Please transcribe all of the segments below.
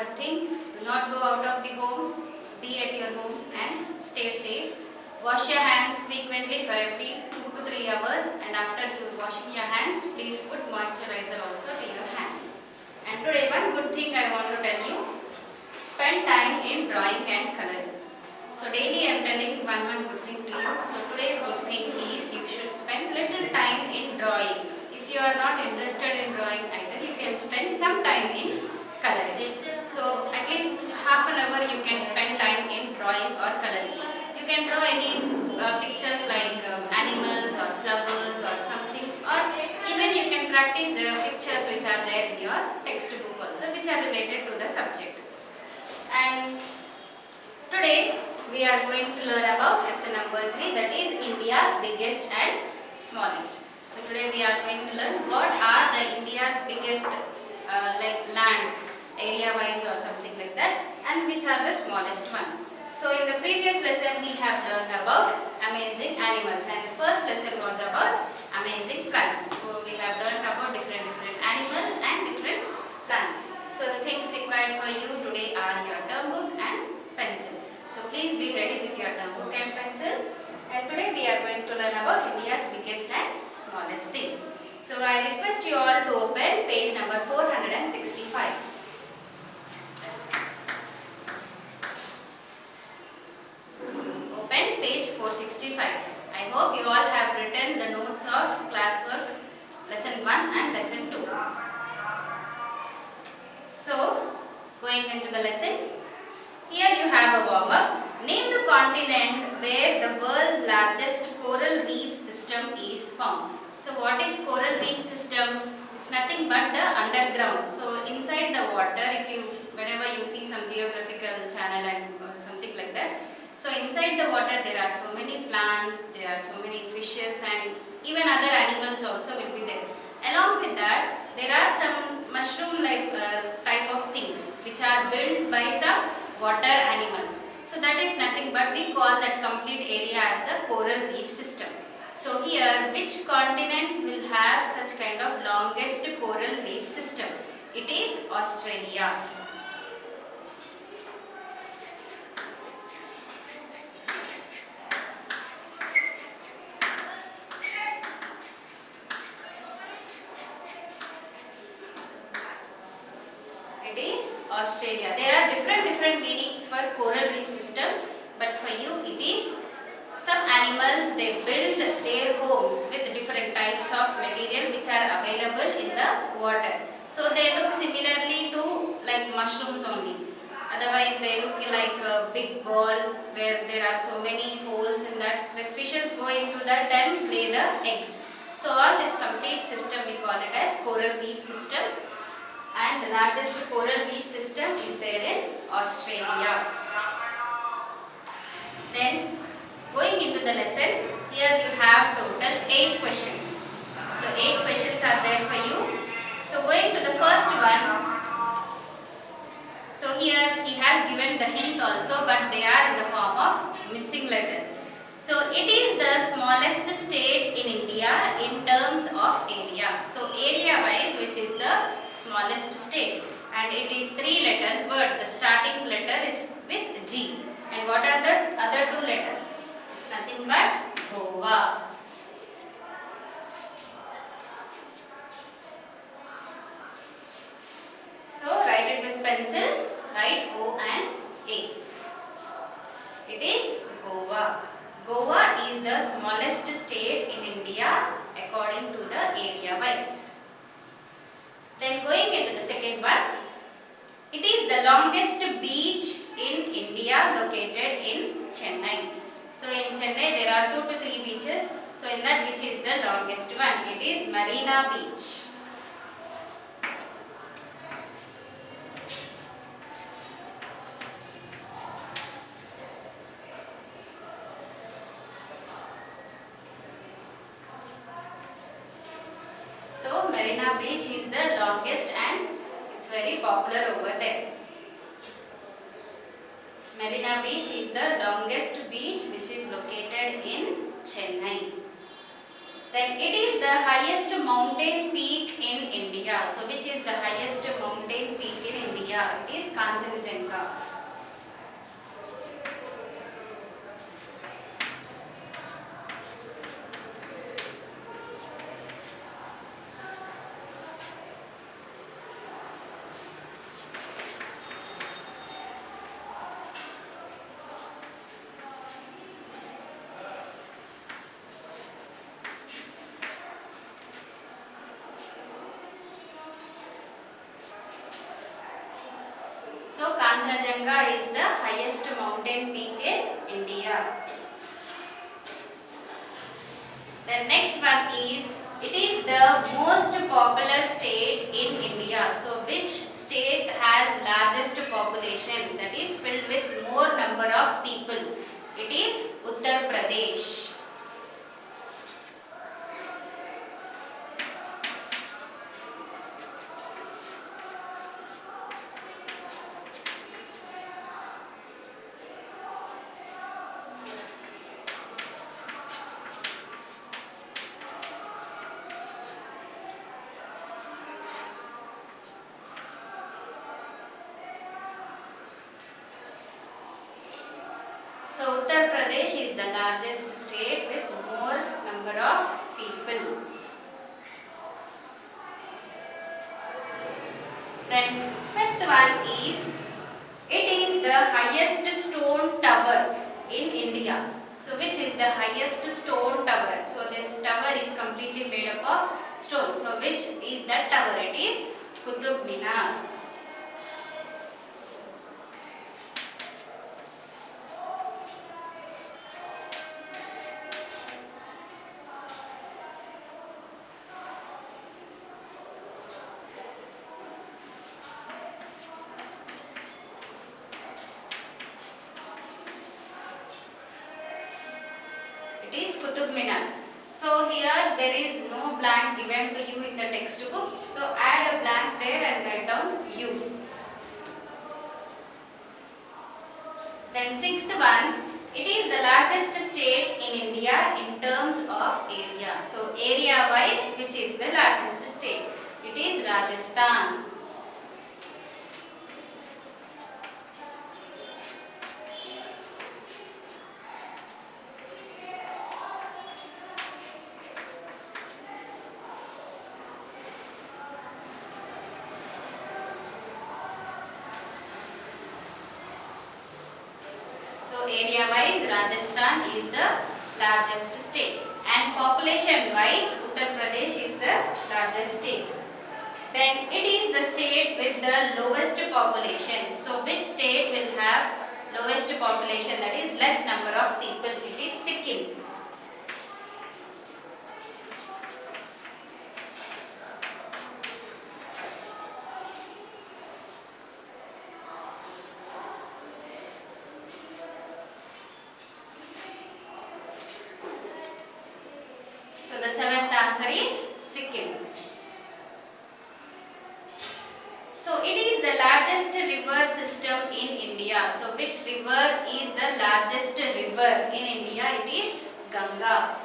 one thing, do not go out of the home, be at your home and stay safe. Wash your hands frequently for every 2 to 3 hours, and after you washing your hands, please put moisturizer also to your hand. And today one good thing I want to tell you, spend time in drawing and coloring. So daily I am telling one good thing to you. So today's good thing is you should spend little time in drawing. If you are not interested in drawing either, you can spend some time in coloring. So at least half an hour you can spend time in drawing or coloring. You can draw any pictures like animals or flowers or something, or even you can practice the pictures which are there in your textbook also, which are related to the subject. And today we are going to learn about lesson number 3, that is India's biggest and smallest. So today we are going to learn what are the India's biggest like land area wise or something like that, and which are the smallest one. So in the previous lesson we have learned about amazing animals, and the first lesson was about amazing plants. So we have learned about different animals and different plants. So the things required for you today are your term book and pencil. So please be ready with your term book and pencil. And today we are going to learn about India's biggest and smallest thing. So I request you all to open page number 465. Open page 465. I hope you all have written the notes of classwork lesson 1 and lesson 2. So going into the lesson. Here you have a warm-up. Name the continent where the world's largest coral reef system is found. So what is coral reef system? It's nothing but the underground. So inside the water, whenever you see some geographical channel and something like that. So inside the water there are so many plants, there are so many fishes, and even other animals also will be there. Along with that, there are some mushroom like type of things which are built by some water animals. So that is nothing but we call that complete area as the coral reef system. So here, which continent will have such kind of longest coral reef system? It is Australia. It is Australia. There are different meanings for coral reef system, but for you it is some animals, they build their homes with different types of material which are available in the water. So they look similarly to like mushrooms only. Otherwise they look like a big ball where there are so many holes in that, where fishes go into that and lay the eggs. So all this complete system we call it as coral reef system. And the largest coral reef system is there in Australia. Then going into the lesson, here you have total 8 questions. So 8 questions are there for you. So going to the first one. So here he has given the hint also, but they are in the form of missing letters. So it is the smallest state in India in terms of area. So area wise, which is the smallest state, and it is 3 letters, but the starting letter is with G. And what are the other 2 letters? It's nothing but Goa. So write it with pencil, write O and A. It is Goa. Goa is the smallest state in India according to the area wise. Then going into the second one, it is the longest beach in India located in Chennai. So in Chennai there are 2 to 3 beaches. So in that, which is the longest one? It is Marina Beach. So Marina Beach is the longest and it's very popular over there. Marina Beach is the longest beach which is located in Chennai. Then it is the highest mountain peak in India. So which is the highest mountain peak in India? It is Kanchenjunga. So Kanchenjunga is the highest mountain peak in India. The next one is, it is the most populous state in India. So which state has largest population, that is filled with more number of people? It is Uttar Pradesh. So Uttar Pradesh is the largest state with more number of people. Then fifth one is, it is the highest stone tower in India. So which is the highest stone tower? So this tower is completely made up of stone. So which is that tower? It is Qutub Minar. It is Qutub Minar. So here there is no blank given to you in the textbook. So add a blank there and write down U. Then sixth one, it is the largest state in India in terms of area. So area wise, which is the largest state? It is Rajasthan. So area wise Rajasthan is the largest state, and population wise Uttar Pradesh is the largest state. Then it is the state with the lowest population. So which state will have lowest population, that is less number of people? It is Sikkim. So the seventh answer is Sikkim. So it is the largest river system in India. So which river is the largest river in India? It is Ganga.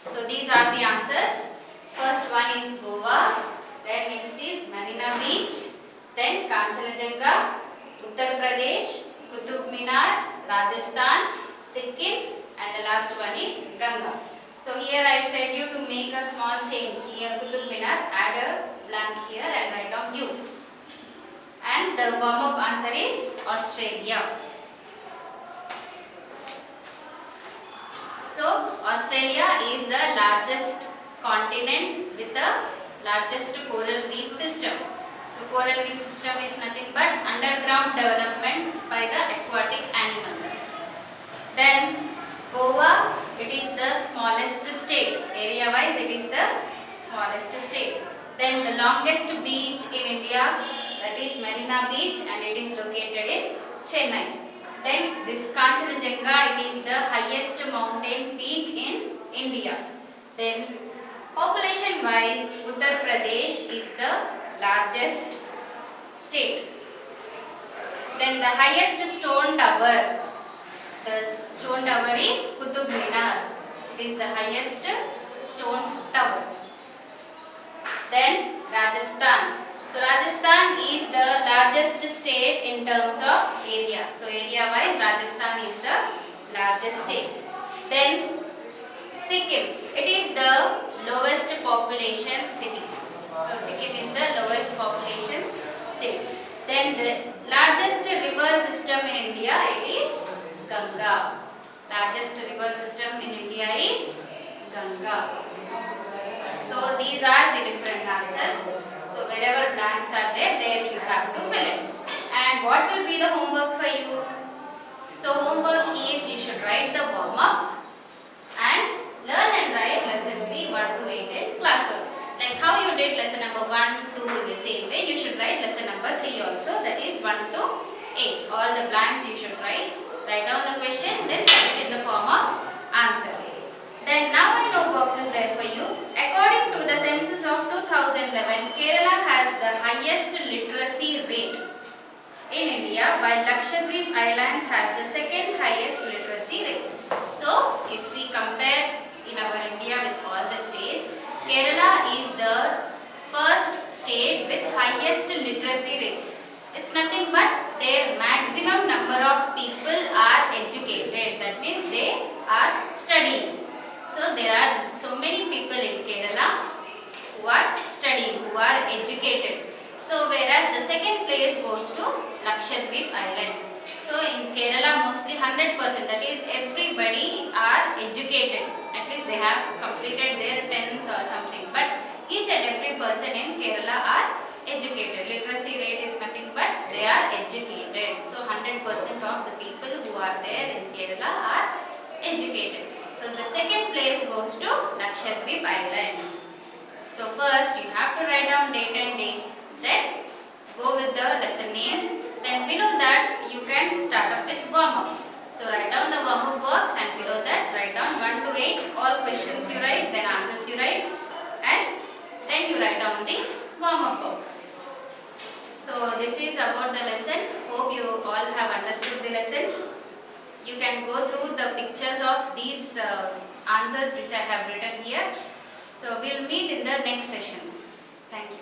So these are the answers. First one is Goa, then next is Marina Beach, then Kanchenjunga, Uttar Pradesh, Qutub Minar, Rajasthan, Sikkim, and the last one is Ganga. So here I said you to make a small change. Here Qutub Minar, add a blank here and write down U. And the warm-up answer is Australia. So Australia is the largest continent with the largest coral reef system. So coral reef system is nothing but underground development by the aquatic animals. Then Goa, it is the smallest state. Area wise it is the smallest state. Then the longest beach in India, that is Marina Beach, and it is located in Chennai. Then this Kanchenjunga, it is the highest mountain peak in India. Then Population wise, Uttar Pradesh is the largest state. Then the highest stone tower. The stone tower is Qutub Minar. It is the highest stone tower. Then Rajasthan. So Rajasthan is the largest state in terms of area. So area wise Rajasthan is the largest state. Then Sikkim. It is the lowest population city. So Sikkim is the lowest population state. Then the largest river system in India, it is Ganga. Largest river system in India is Ganga. So these are the different answers. So wherever blanks are there, you have to fill it. And what will be the homework for you? So homework is you should write the warm up and learn and write lesson 3 1 to 8 in classwork. Like how you did lesson number 1, 2 in the same way, you should write lesson number 3 also, that is 1 to 8. All the blanks you should write. Write down the question, then write it in the form of answer. Then now I know box is there for you. According to the census of 2011, Kerala has the highest literacy rate in India, while Lakshadweep Islands has the second highest literacy rate. So, if we compare in our India with all the states, Kerala is the first state with highest literacy rate. It's nothing but their maximum number of people are educated. That means they are studying. So there are so many people in Kerala who are studying, who are educated. So whereas the second place goes to Lakshadweep Islands. So in Kerala mostly 100%, that is everybody are educated. At least they have completed their 10th or something. But each and every person in Kerala are educated. Literacy rate is nothing but they are educated. So 100% of the people who are there in Kerala are educated. So the second place goes to Lakshadweep Islands. So first you have to write down date and day, then go with the lesson name, then below that you can start up with warm up. So write down the warm up box and below that write down 1 to 8, all questions you write, then answers you write, and then you write down the warm up box. So this is about the lesson. Hope you all have understood the lesson. You can go through the pictures of these answers which I have written here. So we'll meet in the next session. Thank you.